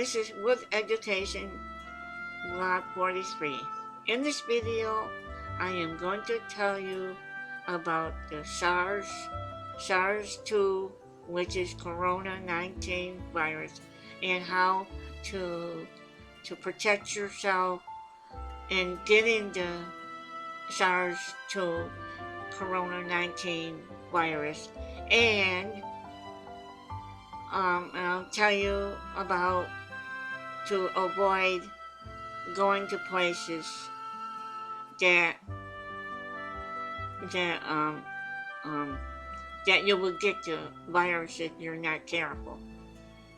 This is With Education Blog 43. In this video, I am going to tell you about the SARS-2, which is Corona 19 virus, and how to protect yourself in getting the SARS-2 Corona 19 virus. And I'll tell you about to avoid going to places that that you will get the virus if you're not careful.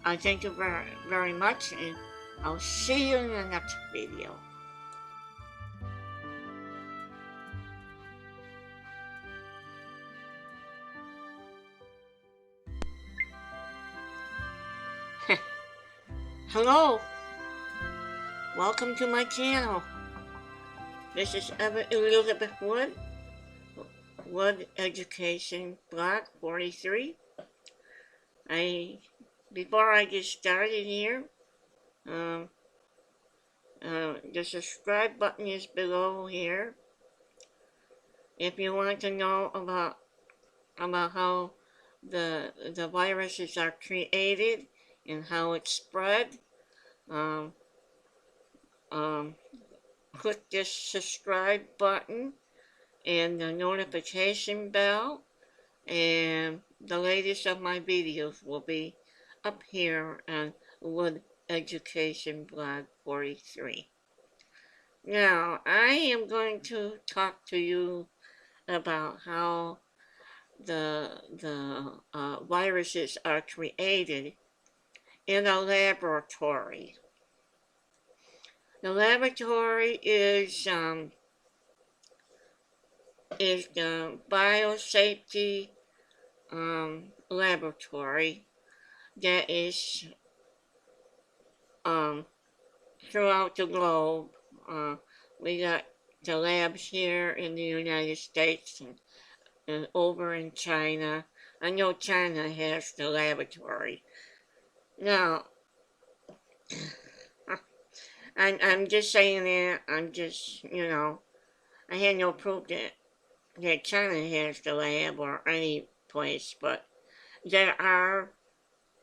I thank you very, very much, and I'll see you in the next video. Hello, welcome to my channel. This is Elizabeth Wood Education Blog 43. Before I get started here, the subscribe button is below here. If you want to know about how the viruses are created and how it's spread, click this subscribe button and the notification bell, and the latest of my videos will be up here on Wood Education Blog 43. Now, I am going to talk to you about how the viruses are created in a laboratory. The laboratory is the biosafety laboratory that is throughout the globe. We got the labs here in the United States and over in China. I know China has the laboratory. Now, I'm just saying that, I'm just, I had no proof that China has the lab or any place, but there are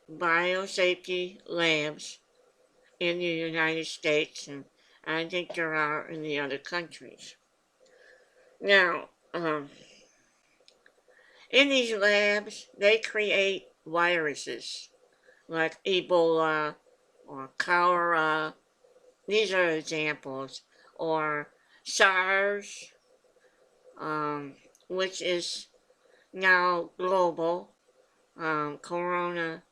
biosafety labs in the United States, and I think there are in the other countries. Now, in these labs, they create viruses like Ebola or cholera. These are examples. Or SARS, which is now global, Corona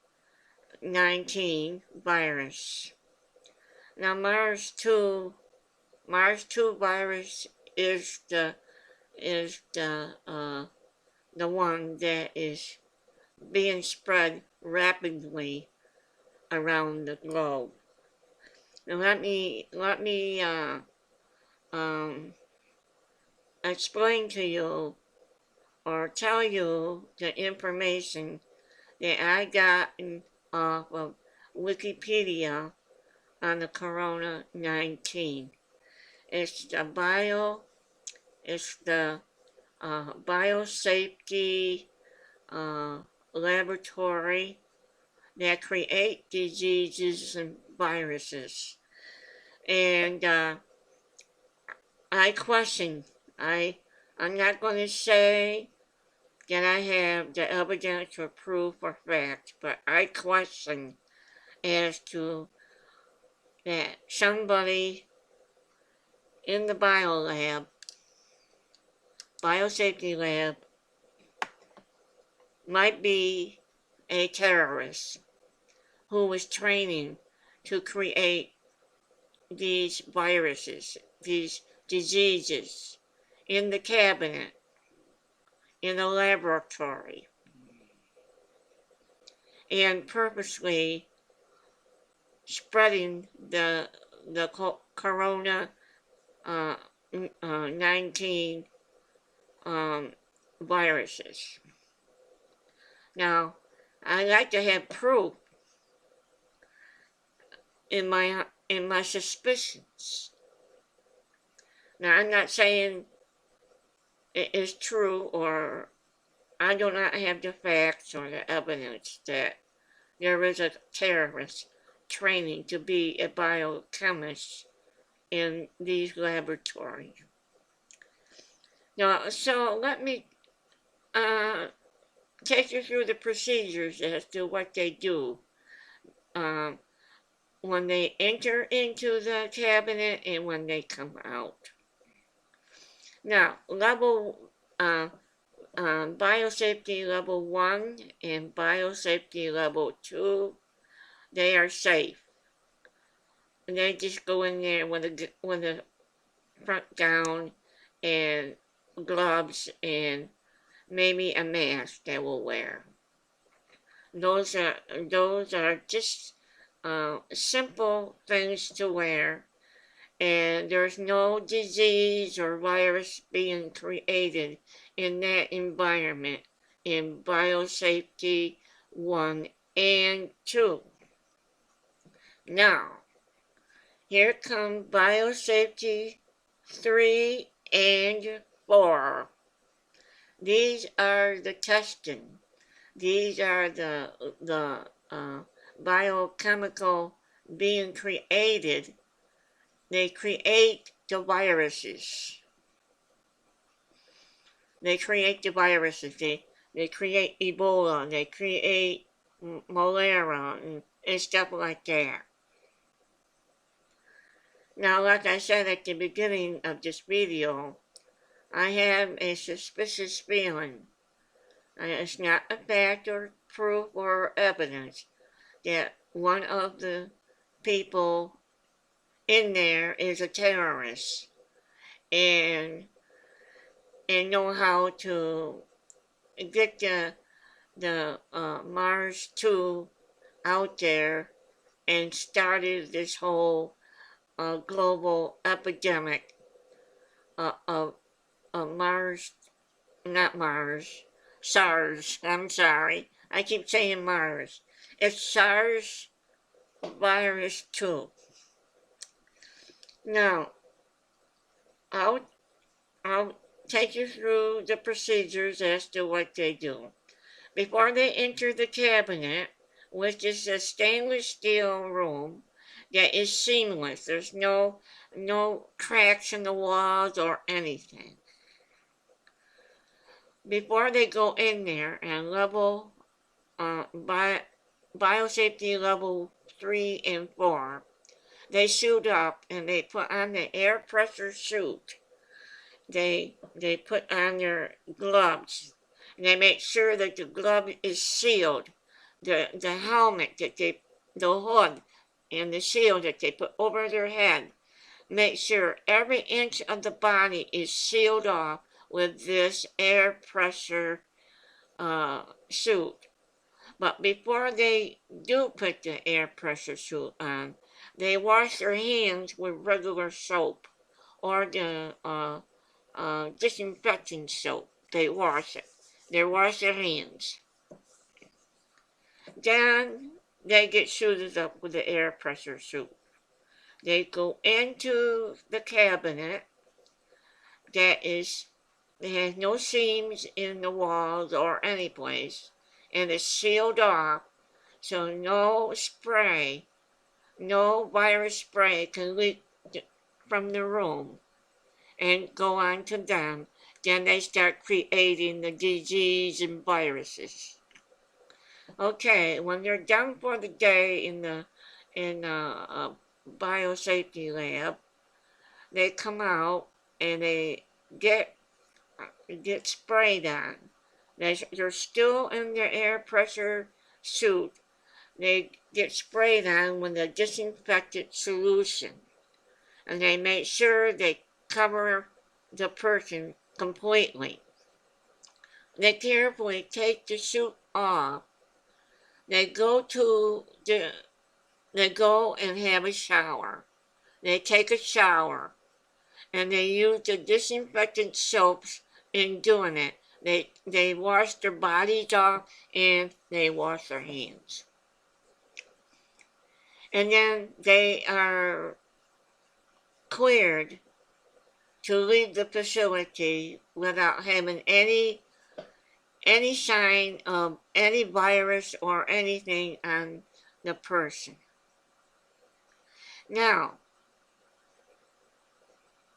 19 virus. Now SARS-2 virus is the one that is being spread rapidly around the globe. Now let me explain to you or tell you the information that I got off of Wikipedia on the Corona 19. It's the biosafety laboratory that create diseases and viruses. And I question, I'm not going to say that I have the evidence or proof or fact, but I question as to that somebody in the biosafety lab, might be a terrorist who was training to create these viruses, these diseases, in the cabinet, in a laboratory, and purposely spreading the Corona 19 viruses. Now, I like to have proof in my suspicions. Now, I'm not saying it is true, or I do not have the facts or the evidence that there is a terrorist training to be a biochemist in these laboratories. Now, so let me take you through the procedures as to what they do um, when they enter into the cabinet and when they come out. Now, biosafety level 1 and biosafety level 2, they are safe. And they just go in there with a front gown and gloves and maybe a mask they will wear. Those are just simple things to wear, and there's no disease or virus being created in that environment in biosafety 1 and 2. Now, here come biosafety 3 and 4. These are the testing. These are the biochemical being created. They create the viruses. They create the viruses. They create Ebola. They create malaria and stuff like that. Now, like I said at the beginning of this video, I have a suspicious feeling. It's not a fact or proof or evidence that one of the people in there is a terrorist and know how to get the Mars 2 out there and started this whole global epidemic of SARS. I'm sorry. I keep saying Mars. It's SARS virus 2. Now, I'll take you through the procedures as to what they do. Before they enter the cabinet, which is a stainless steel room that is seamless, there's no cracks in the walls or anything. Before they go in there and level biosafety level 3 and 4, they suit up and they put on the air pressure suit. They put on their gloves. And they make sure that the glove is sealed. The helmet the hood and the shield that they put over their head, make sure every inch of the body is sealed off with this air pressure suit. But before they do put the air pressure suit on, they wash their hands with regular soap or the disinfectant soap. They wash it. They wash their hands. Then they get suited up with the air pressure suit. They go into the cabinet that has no seams in the walls or any place, and it's sealed off, so no virus spray can leak from the room and go on to them. Then they start creating the disease and viruses. Okay, when they're done for the day in the biosafety lab, they come out and they get sprayed on. They're still in their air pressure suit. They get sprayed on with a disinfectant solution, and they make sure they cover the person completely. They carefully take the suit off. They go and have a shower. They take a shower, and they use the disinfectant soaps in doing it. They wash their bodies off and they wash their hands. and then they are cleared to leave the facility without having any sign of any virus or anything on the person. Now,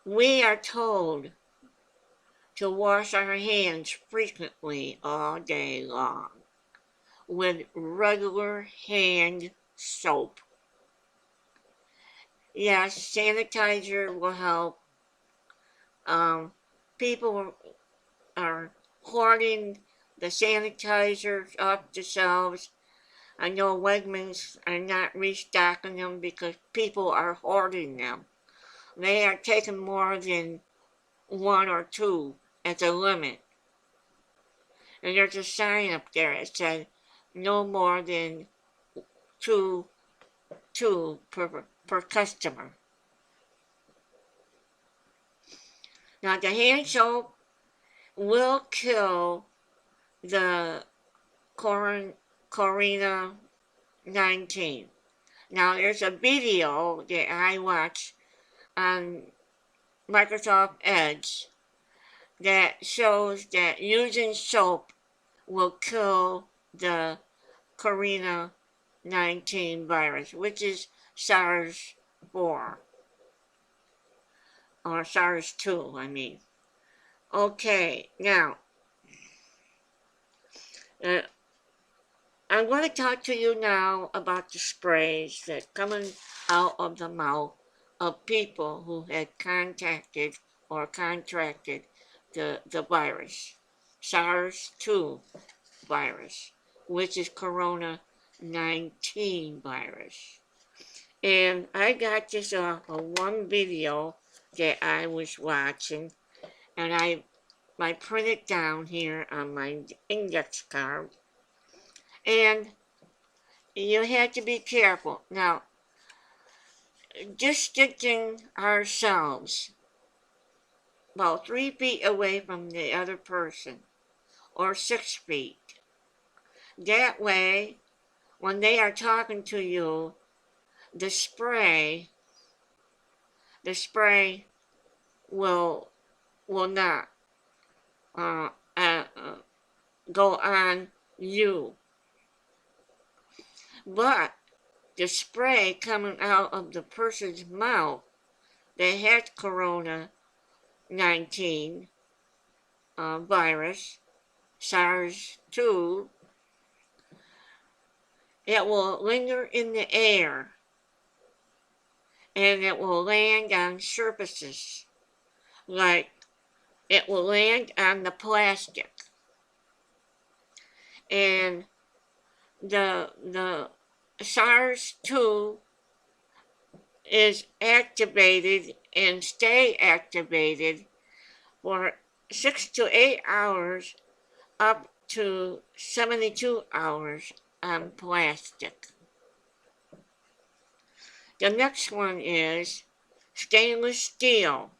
we are told to wash our hands frequently all day long with regular hand soap. Yes, sanitizer will help. People are hoarding the sanitizers off the shelves. I know Wegmans are not restocking them because people are hoarding them. They are taking more than one or two as a limit. And there's a sign up there that said no more than two per customer. Now the hand soap will kill the Corona 19. Now there's a video that I watched on Microsoft Edge that shows that using soap will kill the Corona 19 virus, which is SARS 4 or SARS 2, I mean. Okay, now uh, I'm going to talk to you now about the sprays that coming out of the mouth of people who had contacted or contracted the virus, SARS 2 virus, which is Corona 19 virus. And I got this off of one video that I was watching, and I printed down here on my index card. And you have to be careful. Now, distancing ourselves about 3 feet away from the other person, or 6 feet. That way, when they are talking to you, the spray will not uh, uh, uh, go on you. But the spray coming out of the person's mouth that has Corona 19 virus, SARS 2, it will linger in the air and it will land on surfaces, like it will land on the plastic. And the SARS 2 is activated and stay activated for 6 to 8 hours up to 72 hours on plastic. The next one is stainless steel.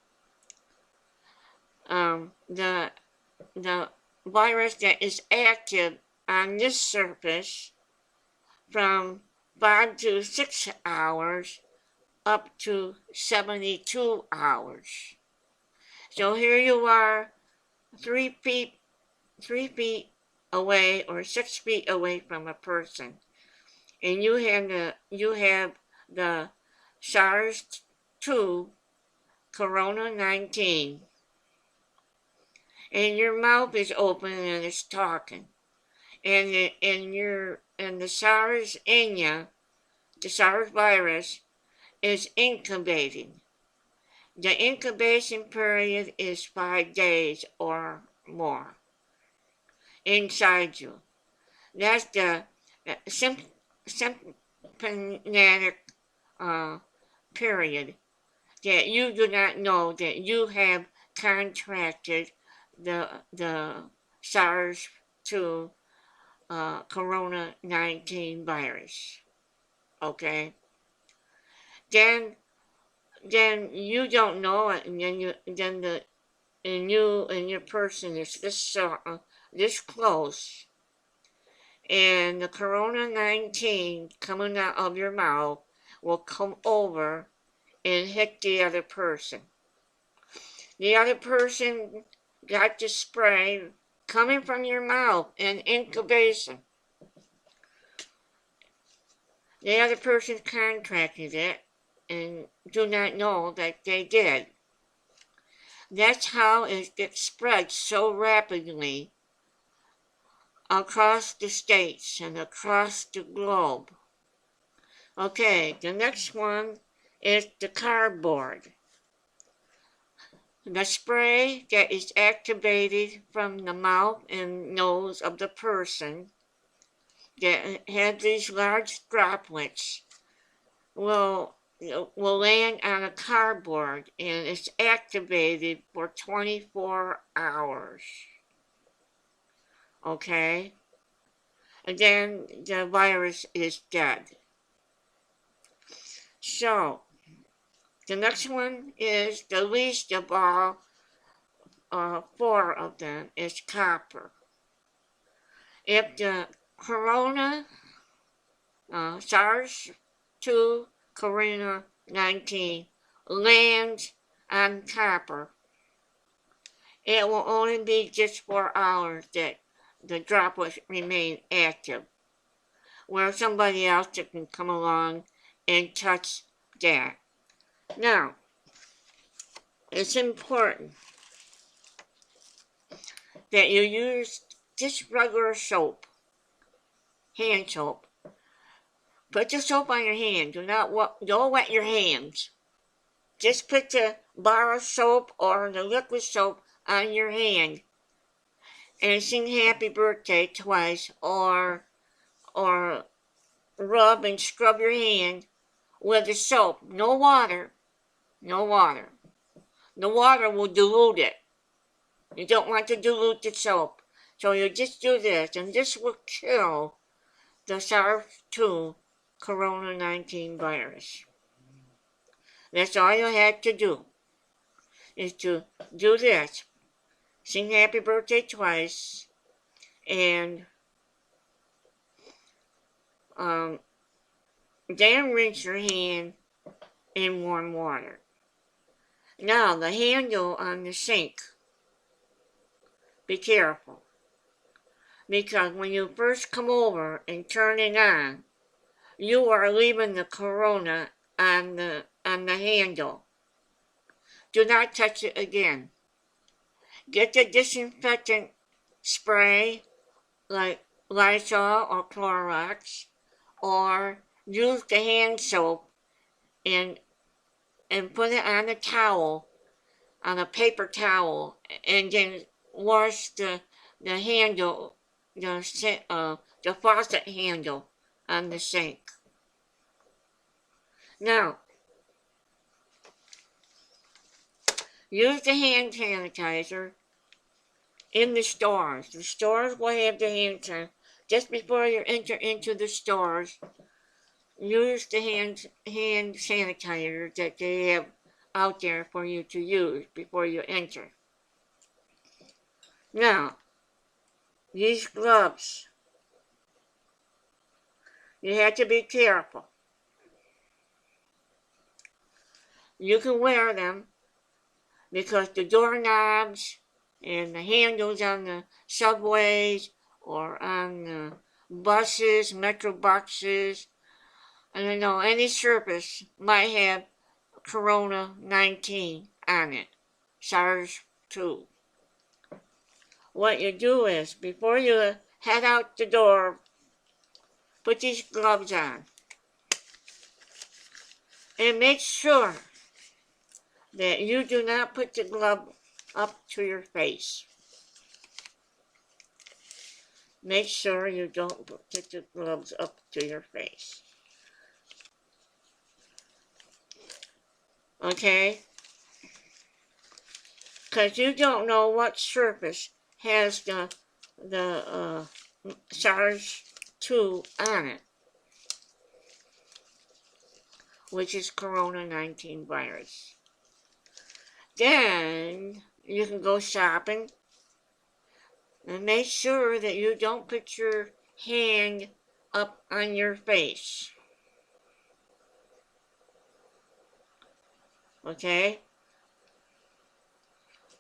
The virus that is active on this surface from 5 to 6 hours up to 72 hours. So here you are, 3 feet away or 6 feet away from a person, and you have the SARS 2 Corona 19, and your mouth is open and it's talking, and the SARS in you, the SARS virus, is incubating. The incubation period is 5 days or more inside you. That's the symptomatic period that you do not know that you have contracted the SARS 2 Corona 19 virus. Okay? Then you don't know it, and you and your person is this close, and the Corona 19 coming out of your mouth will come over and hit the other person. The other person got the spray coming from your mouth in incubation. The other person contracted it and do not know that they did. That's how it gets spread so rapidly across the states and across the globe. Okay, the next one is the cardboard. The spray that is activated from the mouth and nose of the person that has these large droplets will land on a cardboard and it's activated for 24 hours. Okay? And then the virus is dead. So, the next one is the least of all, four of them is copper. If the Corona Sars 2 Corona 19 lands on copper, it will only be just 4 hours that the droplets remain active, where somebody else can come along and touch that. Now, it's important that you use just regular soap, hand soap. Put the soap on your hand. Don't wet your hands. Just put the bar of soap or the liquid soap on your hand and sing happy birthday twice or rub and scrub your hand with the soap. No water. No water. The water will dilute it. You don't want to dilute the soap. So you just do this, and this will kill the SARS-2 Corona 19 virus. That's all you have to do, is to do this. Sing happy birthday twice, and then rinse your hand in warm water. Now, the handle on the sink, be careful. Because when you first come over and turn it on, you are leaving the Corona on the handle. Do not touch it again. Get the disinfectant spray like Lysol or Clorox, or use the hand soap and put it on a towel, on a paper towel, and then wash the handle, the faucet handle on the sink. Now, use the hand sanitizer in the stores. The stores will have the hand sanitizer. Just before you enter into the stores, use the hand sanitizer that they have out there for you to use before you enter. Now, these gloves, you have to be careful. You can wear them because the doorknobs and the handles on the subways or on the buses, metro buses, I don't know, any surface might have Corona 19 on it, SARS-2. What you do is, before you head out the door, put these gloves on. And make sure that you do not put the glove up to your face. Make sure you don't put the gloves up to your face. Okay? Because you don't know what surface has the SARS-2 on it, which is Corona 19 virus. Then you can go shopping and make sure that you don't put your hand up on your face. Okay?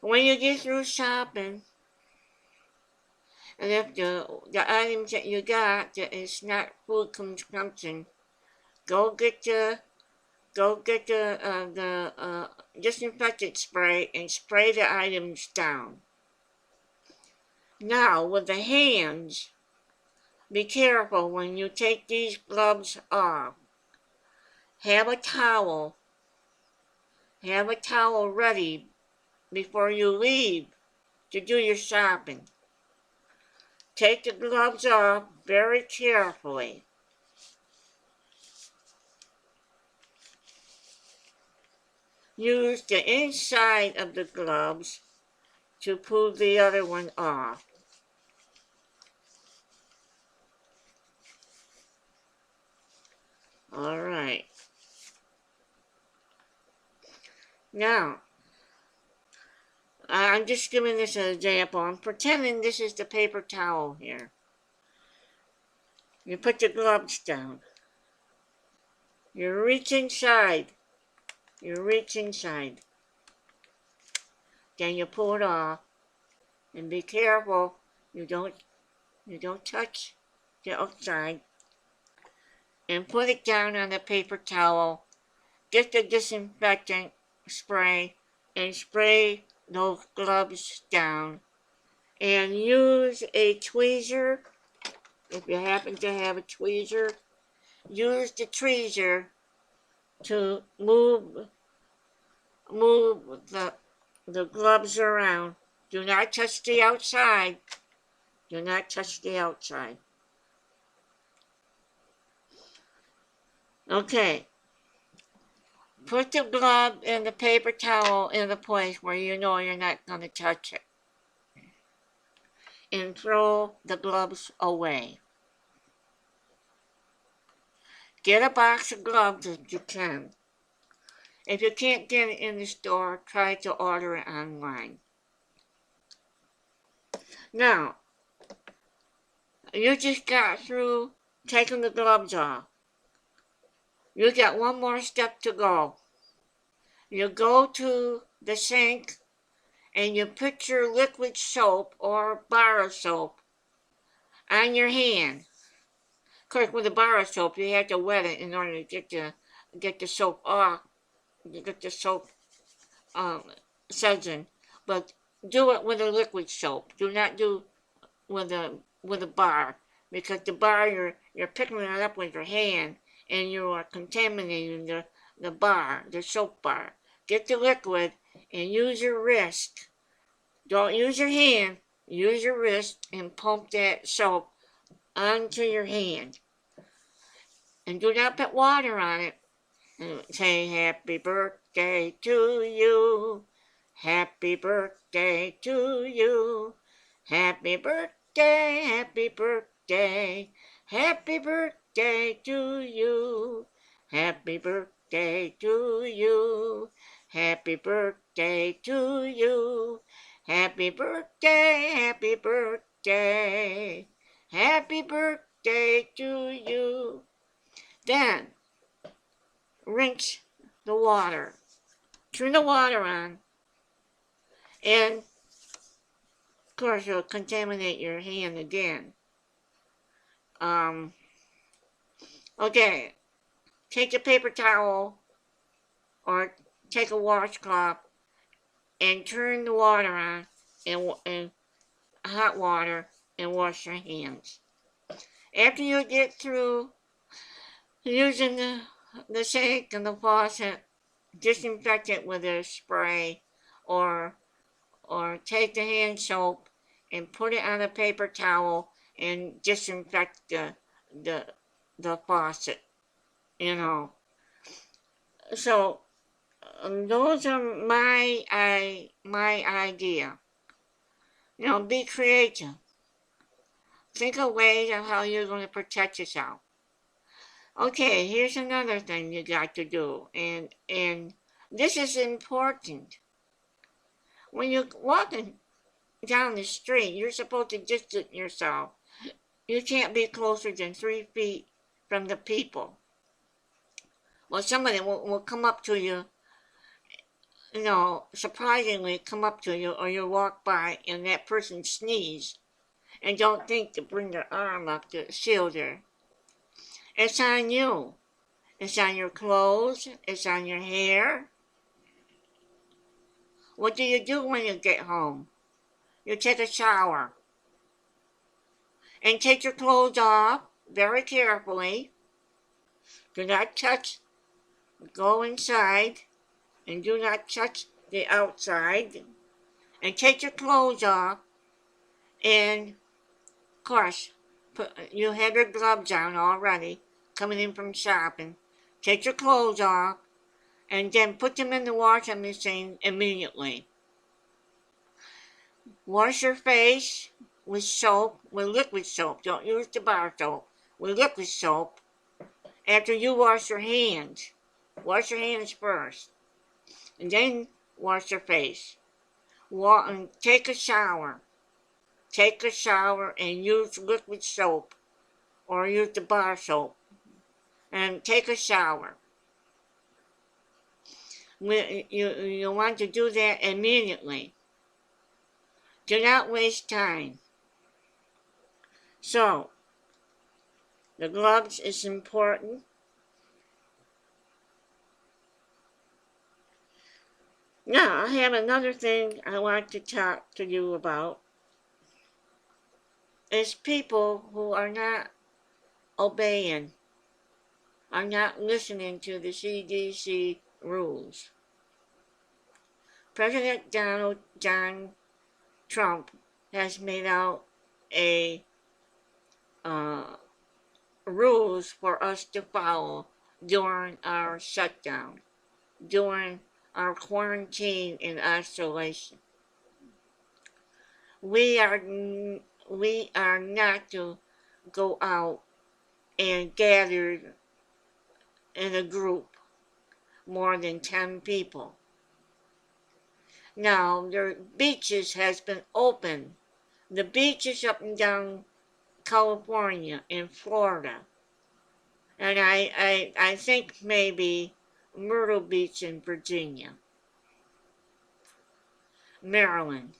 When you get through shopping, and if the items that you got that is not food consumption, go get the disinfectant spray and spray the items down. Now with the hands, be careful when you take these gloves off. Have a towel. Have a towel ready before you leave to do your shopping. Take the gloves off very carefully. Use the inside of the gloves to pull the other one off. All right. Now, I'm just giving this an example. I'm pretending this is the paper towel here. You put the gloves down. You reach inside. You reach inside. Then you pull it off. And be careful. You don't touch the outside. And put it down on the paper towel. Get the disinfectant spray and spray those gloves down. And use a tweezer. If you happen to have a tweezer, use the tweezer to move the gloves around. Do not touch the outside. Do not touch the outside. Okay. Put the glove and the paper towel in the place where you know you're not going to touch it. And throw the gloves away. Get a box of gloves if you can. If you can't get it in the store, try to order it online. Now, you just got through taking the gloves off. You got one more step to go. You go to the sink and you put your liquid soap or bar of soap on your hand. Of course, with a bar of soap, you have to wet it in order to get the soap off. You get the soap suds in. But do it with a liquid soap. Do not do with a bar, because the bar you're picking it up with your hand and you are contaminating the bar, the soap bar. Get the liquid and use your wrist. Don't use your hand. Use your wrist and pump that soap onto your hand. And do not put water on it. And say happy birthday to you. Happy birthday to you. Happy birthday, happy birthday. Happy birthday to you. Happy birthday to you. Happy birthday to you. Happy birthday, happy birthday. Happy birthday to you. Then, rinse the water. Turn the water on. And, of course, you'll contaminate your hand again. Okay. Take a paper towel or take a washcloth and turn the water on and hot water and wash your hands. After you get through using the sink and the faucet, disinfect it with a spray or take the hand soap and put it on a paper towel and disinfect the faucet, you know. So those are my idea. You know, be creative. Think of ways of how you're going to protect yourself. Okay, here's another thing you got to do, and this is important. When you're walking down the street, you're supposed to distance yourself. You can't be closer than 3 feet from the people. Well, somebody will come up to you surprisingly come up to you, or you walk by and that person sneeze and don't think to bring their arm up to shield her. It's on you. It's on your clothes. It's on your hair. What do you do when you get home? You take a shower and take your clothes off very carefully. Do not touch, go inside and do not touch the outside. And take your clothes off and, of course, you have your gloves on already, coming in from shopping. Take your clothes off and then put them in the washing machine immediately. Wash your face with soap, with liquid soap. Don't use the bar soap. With liquid soap. After you wash your hands. Wash your hands first. And then wash your face. And take a shower. Take a shower and use liquid soap. Or use the bar soap. And take a shower. You want to do that immediately. Do not waste time. So, the gloves is important. Now, I have another thing I want to talk to you about. Is people who are not obeying, are not listening to the CDC rules. President John Trump has made out a rules for us to follow during our shutdown, during our quarantine and isolation. We are not to go out and gather in a group more than 10 people. Now, the beaches has been open. The beaches up and down California and Florida. And I think maybe Myrtle Beach in Virginia. Maryland.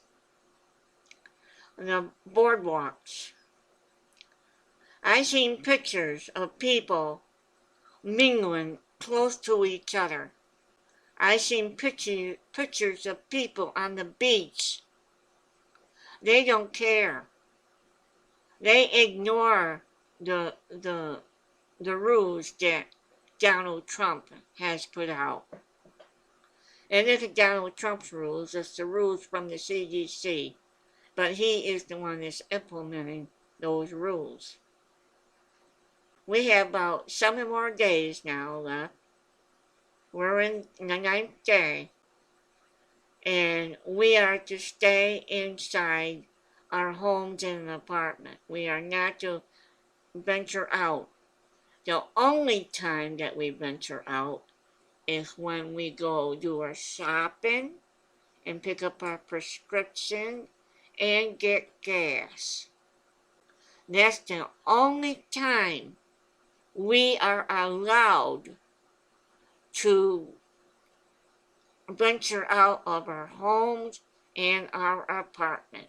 The boardwalks. I seen pictures of people mingling close to each other. I seen pictures of people on the beach. They don't care. They ignore the rules that Donald Trump has put out. And it isn't Donald Trump's rules, it's the rules from the CDC. But he is the one that's implementing those rules. We have about 7 more days now left. We're in the 9th day. And we are to stay inside our homes and apartment. We are not to venture out. The only time that we venture out is when we go do our shopping and pick up our prescription and get gas. That's the only time we are allowed to venture out of our homes and our apartment.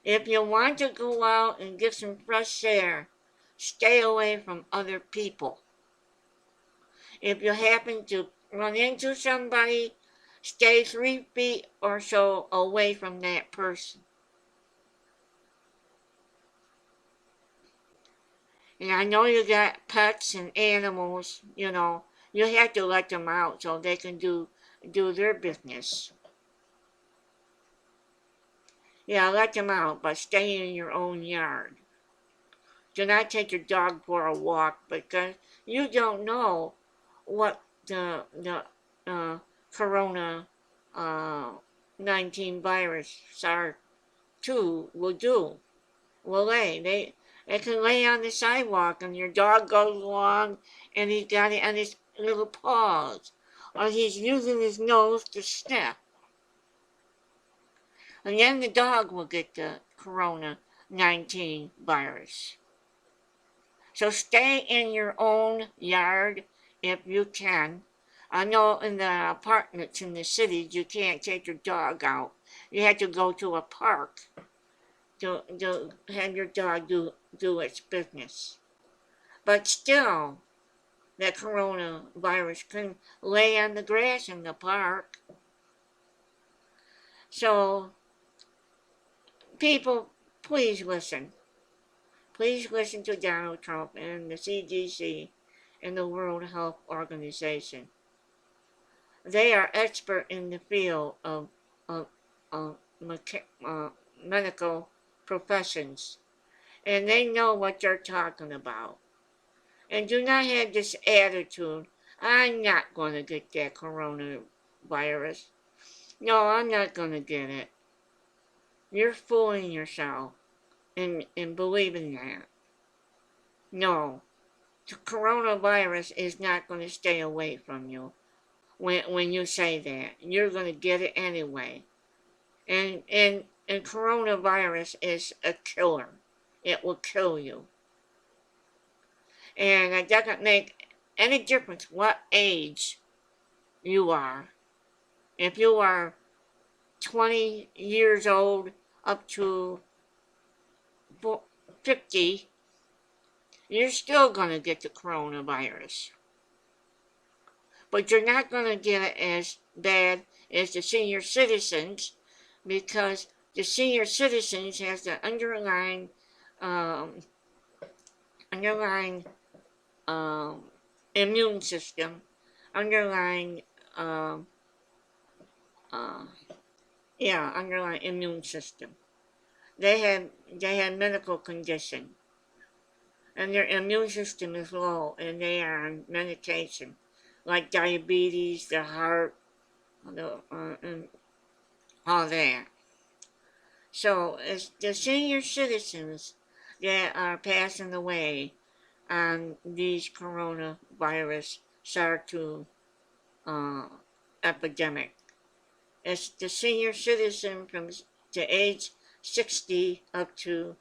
If you want to go out and get some fresh air, stay away from other people. If you happen to run into somebody, stay 3 feet or so away from that person. And I know you got pets and animals, you have to let them out so they can do their business. Yeah, let them out, but stay in your own yard. Do not take your dog for a walk because you don't know what the Corona 19 virus SARS 2 will do. Will they can lay on the sidewalk and your dog goes along and he's got it on his little paws, or he's using his nose to sniff. And then the dog will get the Corona 19 virus. So stay in your own yard if you can. I know in the apartments in the cities you can't take your dog out. You have to go to a park to have your dog do its business. But still, that coronavirus can lay on the grass in the park. So, people, please listen. Please listen to Donald Trump and the CDC and the World Health Organization. They are expert in the field of, of medical professions, and they know what they're talking about. And do not have this attitude, I'm not going to get that coronavirus. No, I'm not going to get it. You're fooling yourself in believing that. No, the coronavirus is not going to stay away from you when you say that. You're going to get it anyway. And coronavirus is a killer. It will kill you. And it doesn't make any difference what age you are. If you are 20 years old up to 50, you're still going to get the coronavirus. But you're not going to get it as bad as the senior citizens, because the senior citizens has the underlying underlying immune system, underlying underlying immune system. They have medical condition, and their immune system is low, and they are on medication, like diabetes, the heart, and all that. So it's the senior citizens that are passing away on these coronavirus SARS-2 epidemic. It's the senior citizen from the age 60 up to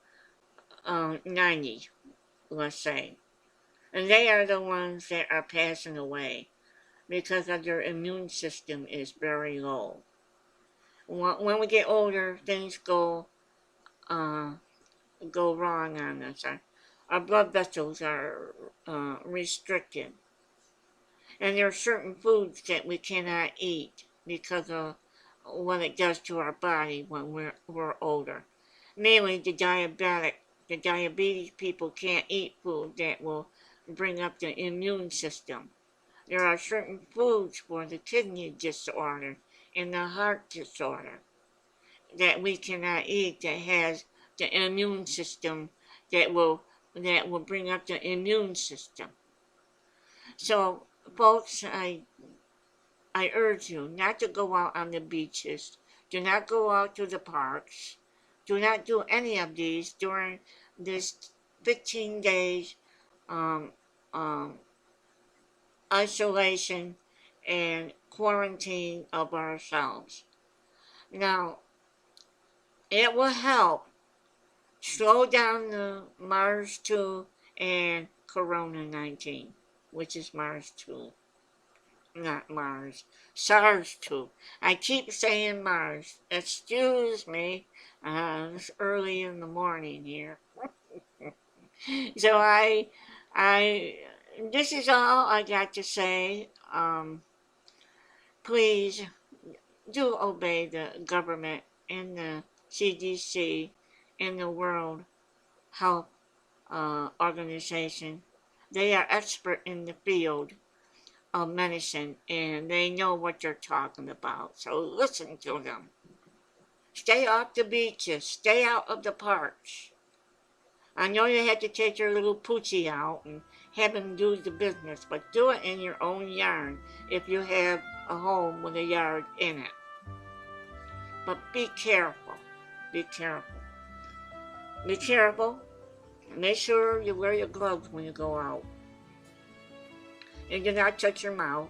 90, let's say. And they are the ones that are passing away because of their immune system is very low. When we get older, things go wrong on us. Our blood vessels are restricted. And there are certain foods that we cannot eat because of what it does to our body when we're older. Mainly the diabetes people can't eat food that will bring up the immune system. There are certain foods for the kidney disorder and the heart disorder that we cannot eat that has the immune system that will bring up the immune system. So, folks, I urge you not to go out on the beaches. Do not go out to the parks. Do not do any of these during this 15 days um, um, isolation and quarantine of ourselves. Now, it will help slow down the SARS-2 and Corona 19, which is SARS-2. Not Mars. SARS-2. I keep saying Mars. Excuse me. It's early in the morning here. So this is all I got to say. Please do obey the government and the CDC and the World Health Organization. They are expert in the field of medicine, and they know what they're talking about. So listen to them. Stay off the beaches. Stay out of the parks. I know you have to take your little poochie out and have him do the business, but do it in your own yard if you have a home with a yard in it. But be careful. Be careful. Be careful. Make sure you wear your gloves when you go out. And do not touch your mouth.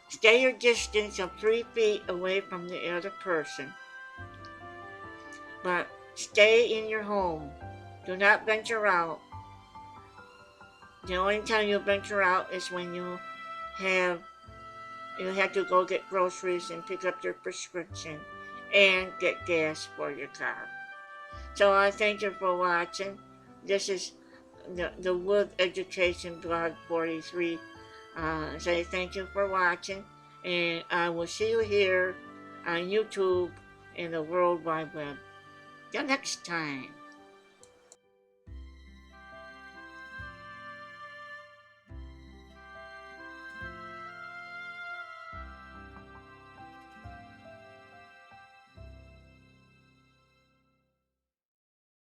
Stay your distance of 3 feet away from the other person. But stay in your home. Do not venture out. The only time you venture out is when you have You have to go get groceries and pick up your prescription and get gas for your car. So I thank you for watching. This is the Wood Education Blog 43. Say thank you for watching, and I will see you here on YouTube and the World Wide Web. Till next time.